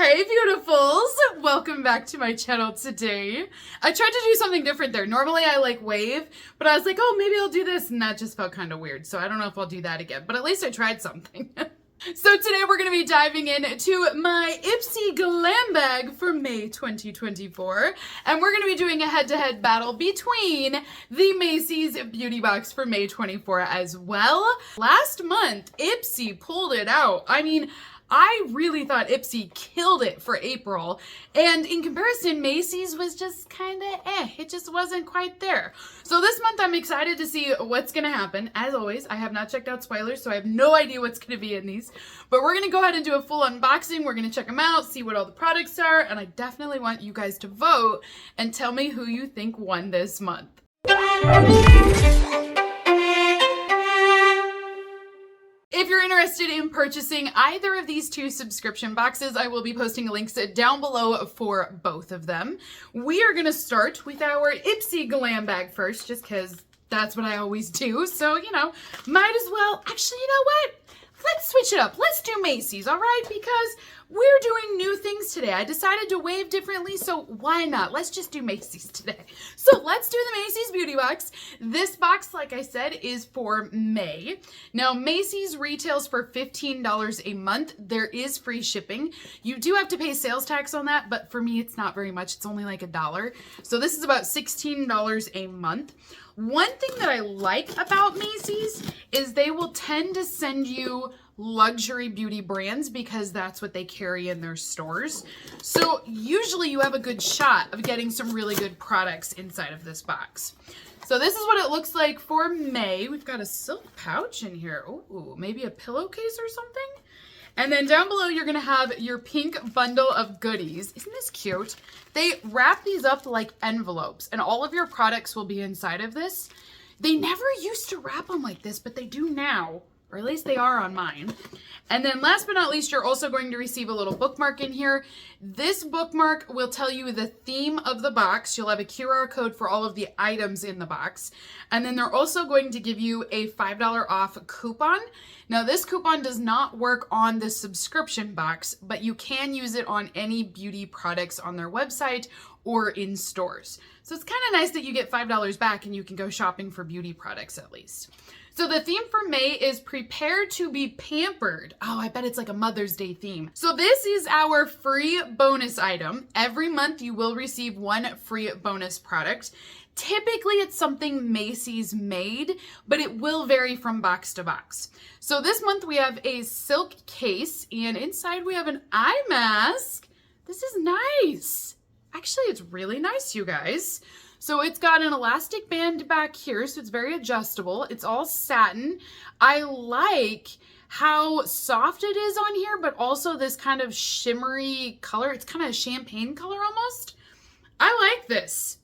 Hey beautifuls, welcome back to my channel today. I tried to do something different there. Normally I like wave, but I was like, oh, maybe I'll do this, and that just felt kind of weird. So I don't know if I'll do that again, but at least I tried something. So today we're going to be diving into my Ipsy Glam bag for May 2024. And we're going to be doing a head-to-head battle between the Macy's beauty box for May 24 as well. Last month, Ipsy pulled it out. I mean, I really thought Ipsy killed it for April, and in comparison, Macy's was just kind of it just wasn't quite there. So this month I'm excited to see what's gonna happen. As always, I have not checked out spoilers, so I have no idea what's gonna be in these, but we're gonna go ahead and do a full unboxing. We're gonna check them out, see what all the products are, and I definitely want you guys to vote and tell me who you think won this month. If you're interested in purchasing either of these two subscription boxes, I will be posting links down below for both of them. We are going to start with our Ipsy Glam bag first, just because that's what I always do. So, you know, might as well. Actually, you know what? Let's switch it up. Let's do Macy's, all right? Because we're doing new things today. I decided to wave differently, so why not? Let's just do Macy's today. So let's do the Macy's beauty box. This box, like I said, is for May. Now, Macy's retails for $15 a month. There is free shipping. You do have to pay sales tax on that, but for me, it's not very much. It's only like $1. So this is about $16 a month. One thing that I like about Macy's is they will tend to send you luxury beauty brands because that's what they carry in their stores. So usually you have a good shot of getting some really good products inside of this box. So this is what it looks like for May. We've got a silk pouch in here. Ooh, maybe a pillowcase or something. And then down below, you're gonna have your pink bundle of goodies. Isn't this cute? They wrap these up like envelopes, and all of your products will be inside of this. They never used to wrap them like this, but they do now, or at least they are on mine. And then last but not least, you're also going to receive a little bookmark in here. This bookmark will tell you the theme of the box. You'll have a QR code for all of the items in the box. And then they're also going to give you a $5 off coupon. Now, this coupon does not work on the subscription box, but you can use it on any beauty products on their website or in stores. So it's kind of nice that you get $5 back and you can go shopping for beauty products at least. So the theme for May is prepare to be pampered. Oh, I bet it's like a Mother's Day theme. So this is our free bonus item. Every month you will receive one free bonus product. Typically it's something Macy's made, but it will vary from box to box. So this month we have a silk case, and inside we have an eye mask. This is nice. Actually, it's really nice, you guys. So it's got an elastic band back here, so it's very adjustable. It's all satin. I like how soft it is on here, but also this kind of shimmery color. It's kind of a champagne color almost. I like this.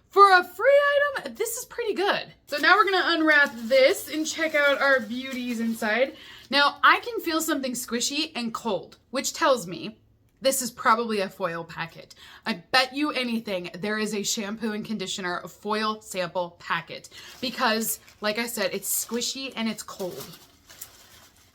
For a free item, this is pretty good. So now we're gonna unwrap this and check out our beauties inside. Now, I can feel something squishy and cold, which tells me this is probably a foil packet. I bet you anything there is a shampoo and conditioner foil sample packet because, like I said, it's squishy and it's cold.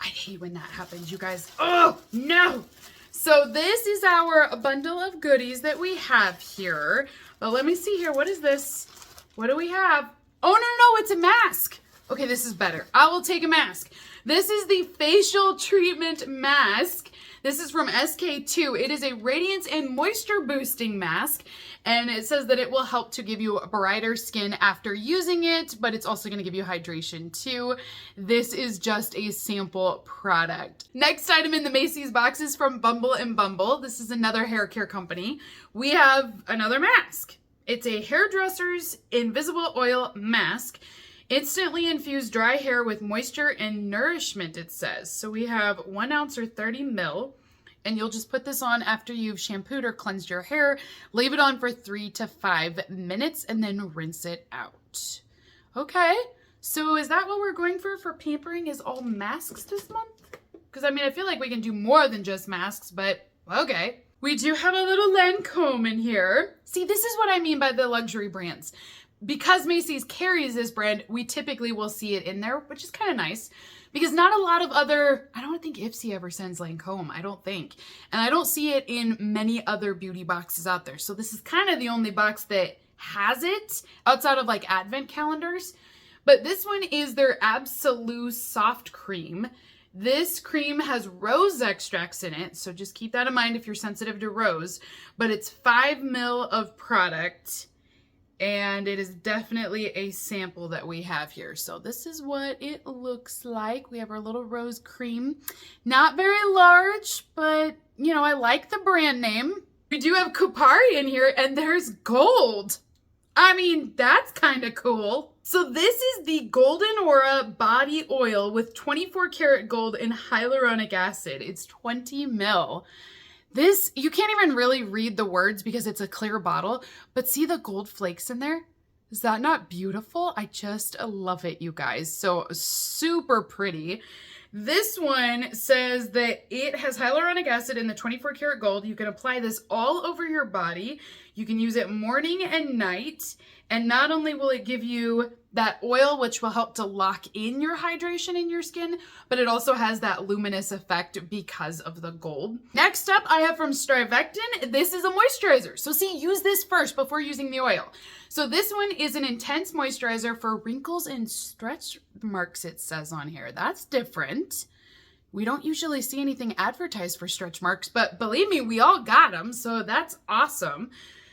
I hate when that happens, you guys. Oh, no. So this is our bundle of goodies that we have here. But let me see here. What is this? What do we have? Oh, no, it's a mask. Okay, this is better. I will take a mask. This is the facial treatment mask. This is from SK2. It is a radiance and moisture boosting mask, and it says that it will help to give you brighter skin after using it, but it's also going to give you hydration too. This is just a sample product. Next item in the Macy's box is from Bumble and Bumble. This is another hair care company. We have another mask. It's a hairdresser's invisible oil mask. Instantly infuse dry hair with moisture and nourishment, it says. So we have 1 ounce or 30 ml, and you'll just put this on after you've shampooed or cleansed your hair. Leave it on for 3 to 5 minutes and then rinse it out. Okay, so is that what we're going for pampering, is all masks this month? Because I mean, I feel like we can do more than just masks, but okay. We do have a little Lancome in here. See, this is what I mean by the luxury brands. Because Macy's carries this brand, we typically will see it in there, which is kind of nice because not a lot of other, I don't think Ipsy ever sends Lancome, I don't think. And I don't see it in many other beauty boxes out there. So this is kind of the only box that has it outside of like advent calendars. But this one is their Absolute Soft Cream. This cream has rose extracts in it, so just keep that in mind if you're sensitive to rose. But it's 5 ml of product, and it is definitely a sample that we have here. So this is what it looks like. We have our little rose cream. Not very large, but you know, I like the brand name. We do have Kupari in here, and there's gold. I mean, that's kind of cool. So this is the Golden Aura Body Oil with 24 karat gold and hyaluronic acid. It's 20 ml. This, you can't even really read the words because it's a clear bottle, but see the gold flakes in there? Is that not beautiful? I just love it, you guys. So super pretty. This one says that it has hyaluronic acid in the 24 karat gold. You can apply this all over your body. You can use it morning and night. And not only will it give you that oil, which will help to lock in your hydration in your skin, but it also has that luminous effect because of the gold. Next up, I have from Strivectin. This is a moisturizer. So see, use this first before using the oil. So this one is an intense moisturizer for wrinkles and stretch marks, it says on here. That's different. We don't usually see anything advertised for stretch marks, but believe me, we all got them, so that's awesome.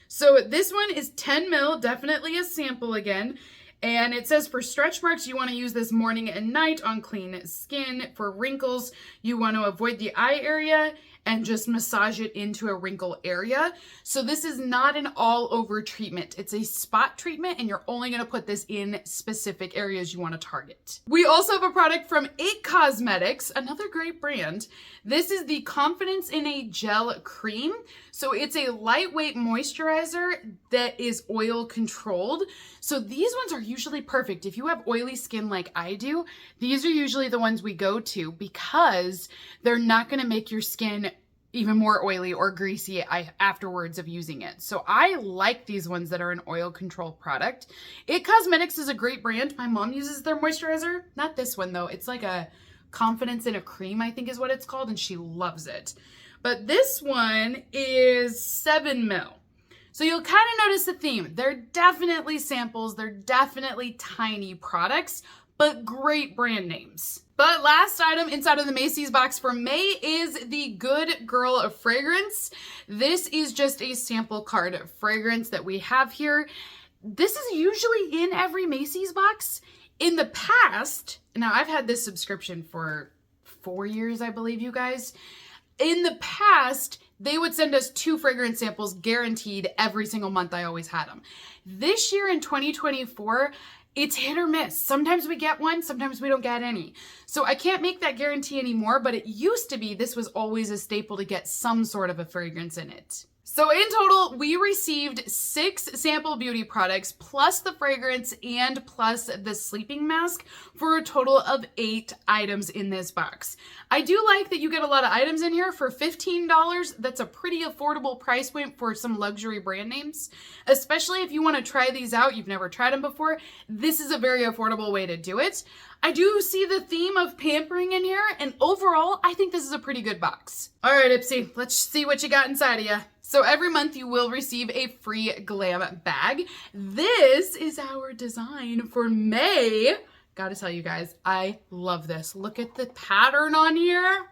So this one is 10 ml, definitely a sample again. And it says for stretch marks, you want to use this morning and night on clean skin. For wrinkles, you want to avoid the eye area and just massage it into a wrinkle area. So this is not an all over treatment. It's a spot treatment, and you're only going to put this in specific areas you want to target. We also have a product from It Cosmetics, another great brand. This is the Confidence in a Gel Cream. So it's a lightweight moisturizer that is oil controlled. So these ones are usually perfect. If you have oily skin like I do, these are usually the ones we go to because they're not going to make your skin even more oily or greasy afterwards of using it. So I like these ones that are an oil control product. It Cosmetics is a great brand. My mom uses their moisturizer. Not this one though. It's like a Confidence in a Cream, I think is what it's called, and she loves it. But this one is 7 ml. So you'll kind of notice the theme. They're definitely samples. They're definitely tiny products, but great brand names. But last item inside of the Macy's box for May is the Good Girl fragrance. This is just a sample card fragrance that we have here. This is usually in every Macy's box. In the past, now I've had this subscription for 4 years, I believe, you guys. In the past, they would send us 2 fragrance samples guaranteed every single month. I always had them. This year in 2024, it's hit or miss. Sometimes we get one, sometimes we don't get any. So I can't make that guarantee anymore, but it used to be this was always a staple to get some sort of a fragrance in it. So in total, we received 6 sample beauty products, plus the fragrance and plus the sleeping mask, for a total of 8 items in this box. I do like that you get a lot of items in here for $15. That's a pretty affordable price point for some luxury brand names, especially if you want to try these out. You've never tried them before. This is a very affordable way to do it. I do see the theme of pampering in here, and overall, I think this is a pretty good box. All right, Ipsy, let's see what you got inside of you. So every month you will receive a free glam bag. This is our design for May. Gotta tell you guys, I love this. Look at the pattern on here.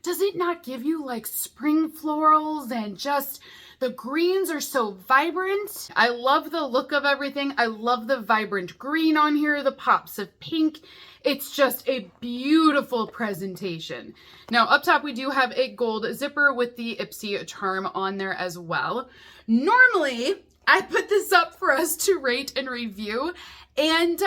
Does it not give you like spring florals and just the greens are so vibrant? I love the look of everything. I love the vibrant green on here, the pops of pink. It's just a beautiful presentation. Now up top we do have a gold zipper with the Ipsy charm on there as well. Normally I put this up for us to rate and review, and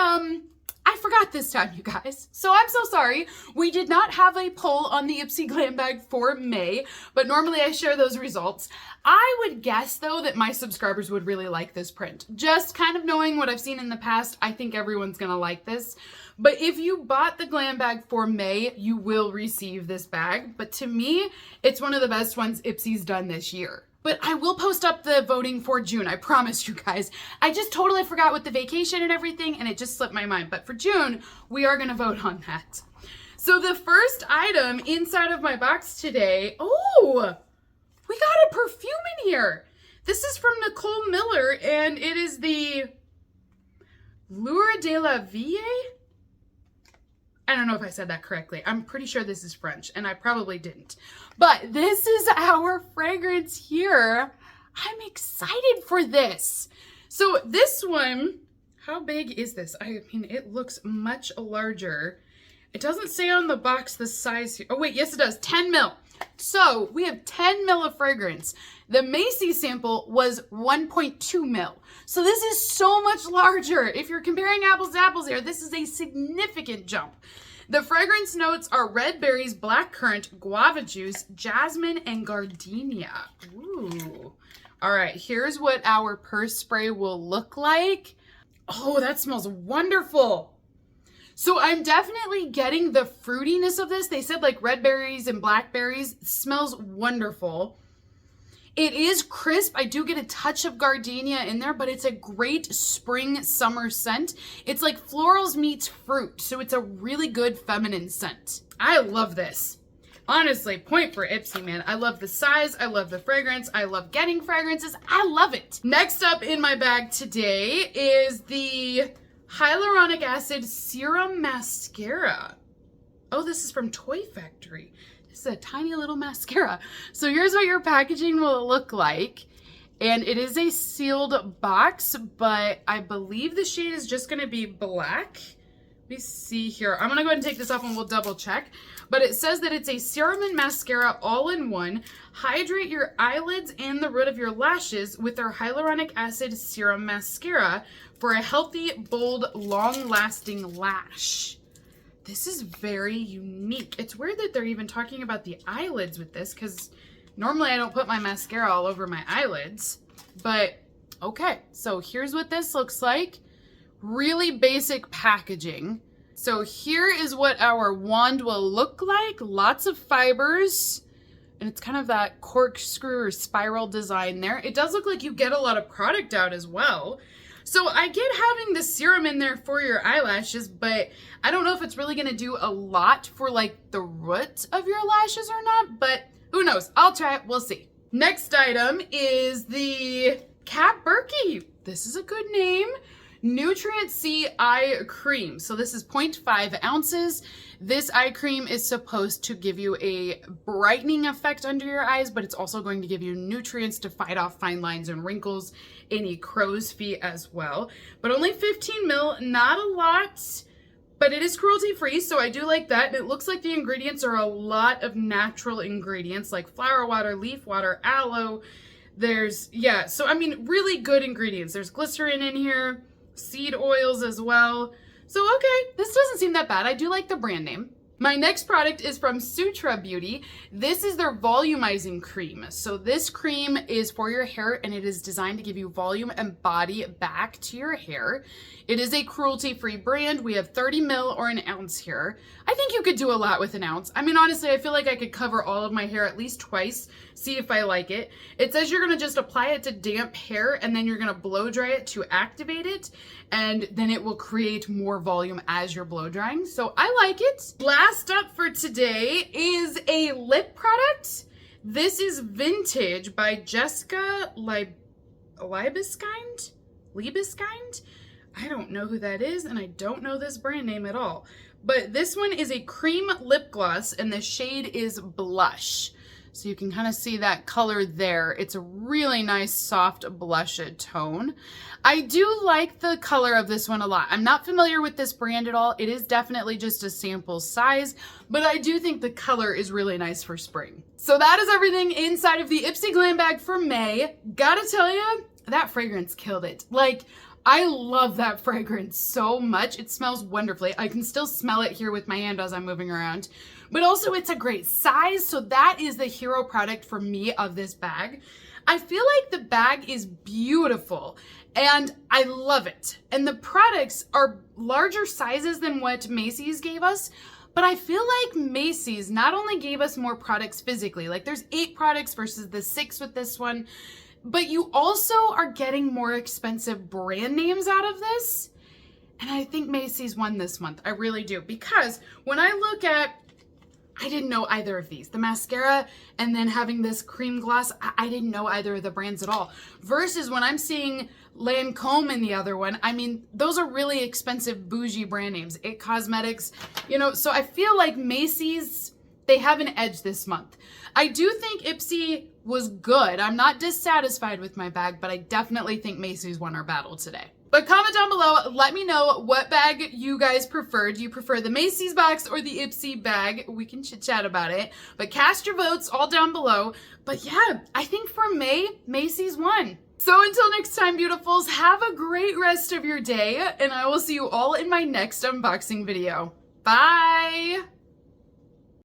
I forgot this time, you guys. So I'm so sorry. We did not have a poll on the Ipsy Glam bag for May, but normally I share those results. I would guess though that my subscribers would really like this print. Just kind of knowing what I've seen in the past, I think everyone's gonna like this. But if you bought the glam bag for May, you will receive this bag. But to me, it's one of the best ones Ipsy's done this year. But I will post up the voting for June. I promise you guys. I just totally forgot with the vacation and everything, and it just slipped my mind. But for June, we are going to vote on that. So the first item inside of my box today, oh, we got a perfume in here. This is from Nicole Miller, and it is the Lure de la Vie. I don't know if I said that correctly. I'm pretty sure this is French, and I probably didn't. But this is our fragrance here. I'm excited for this. So this one, how big is this? I mean, it looks much larger. It doesn't say on the box the size here. Oh wait, yes it does, 10 mil. So we have 10 mil of fragrance. The Macy sample was 1.2 mil. So this is so much larger. If you're comparing apples to apples here, this is a significant jump. The fragrance notes are red berries, blackcurrant, guava juice, jasmine, and gardenia. Ooh. All right, here's what our purse spray will look like. Oh, that smells wonderful. So I'm definitely getting the fruitiness of this. They said like red berries and blackberries. It smells wonderful. It is crisp. I do get a touch of gardenia in there, but it's a great spring summer scent. It's like florals meets fruit. So it's a really good feminine scent. I love this. Honestly, point for Ipsy, man. I love the size. I love the fragrance. I love getting fragrances. I love it. Next up in my bag today is the Hyaluronic Acid Serum Mascara. Oh, this is from Toy Factory. This is a tiny little mascara. So here's what your packaging will look like. And it is a sealed box, but I believe the shade is just gonna be black. Let me see here. I'm gonna go ahead and take this off and we'll double check. But it says that it's a serum and mascara all in one. Hydrate your eyelids and the root of your lashes with our Hyaluronic Acid Serum Mascara for a healthy, bold, long-lasting lash. This is very unique. It's weird that they're even talking about the eyelids with this because normally I don't put my mascara all over my eyelids. But okay, so here's what this looks like. Really basic packaging. So here is what our wand will look like. Lots of fibers. And it's kind of that corkscrew or spiral design there. It does look like you get a lot of product out as well. So I get having the serum in there for your eyelashes, but I don't know if it's really gonna do a lot for like the root of your lashes or not, but who knows? I'll try it, we'll see. Next item is the Kat Berkey. This is a good name. Nutrient C Eye Cream. So this is 0.5 ounces. This eye cream is supposed to give you a brightening effect under your eyes, but it's also going to give you nutrients to fight off fine lines and wrinkles, any crow's feet as well. But only 15 mil, not a lot, but it is cruelty free, so I do like that. And it looks like the ingredients are a lot of natural ingredients like flower water, leaf water, aloe. There's, yeah, so I mean, really good ingredients. There's glycerin in here, seed oils as well. So okay, this doesn't seem that bad. I do like the brand name. My next product is from Sutra Beauty. This is their volumizing cream. So this cream is for your hair and it is designed to give you volume and body back to your hair. It is a cruelty-free brand. We have 30 mil or an ounce here. I think you could do a lot with an ounce. I mean, honestly, I feel like I could cover all of my hair at least twice, see if I like it. It says you're gonna just apply it to damp hair and then you're gonna blow dry it to activate it, and then it will create more volume as you're blow drying. So I like it. Last up for today is a lip product. This is Vintage by Jessica Liebeskind? I don't know who that is, and I don't know this brand name at all. But this one is a cream lip gloss, and the shade is Blush. So you can kind of see that color there. It's a really nice, soft blush tone. I do like the color of this one a lot. I'm not familiar with this brand at all. It is definitely just a sample size, but I do think the color is really nice for spring. So that is everything inside of the Ipsy Glam bag for May. Gotta tell you, that fragrance killed it. Like, I love that fragrance so much. It smells wonderfully. I can still smell it here with my hand as I'm moving around. But also it's a great size, so that is the hero product for me of this bag. I feel like the bag is beautiful and I love it. And the products are larger sizes than what Macy's gave us, But I feel like Macy's not only gave us more products physically, like there's 8 products versus the 6 with this one, but you also are getting more expensive brand names out of this. And I think Macy's won this month. I really do. Because when I look at, I didn't know either of these. The mascara and then having this cream gloss, I didn't know either of the brands at all. Versus when I'm seeing Lancome in the other one, I mean, those are really expensive bougie brand names. It Cosmetics, you know, so I feel like Macy's, they have an edge this month. I do think Ipsy was good. I'm not dissatisfied with my bag, but I definitely think Macy's won our battle today. But comment down below, let me know what bag you guys prefer. Do you prefer the Macy's box or the Ipsy bag? We can chit chat about it. But cast your votes all down below. But yeah, I think for May, Macy's won. So until next time, beautifuls, have a great rest of your day, and I will see you all in my next unboxing video. Bye!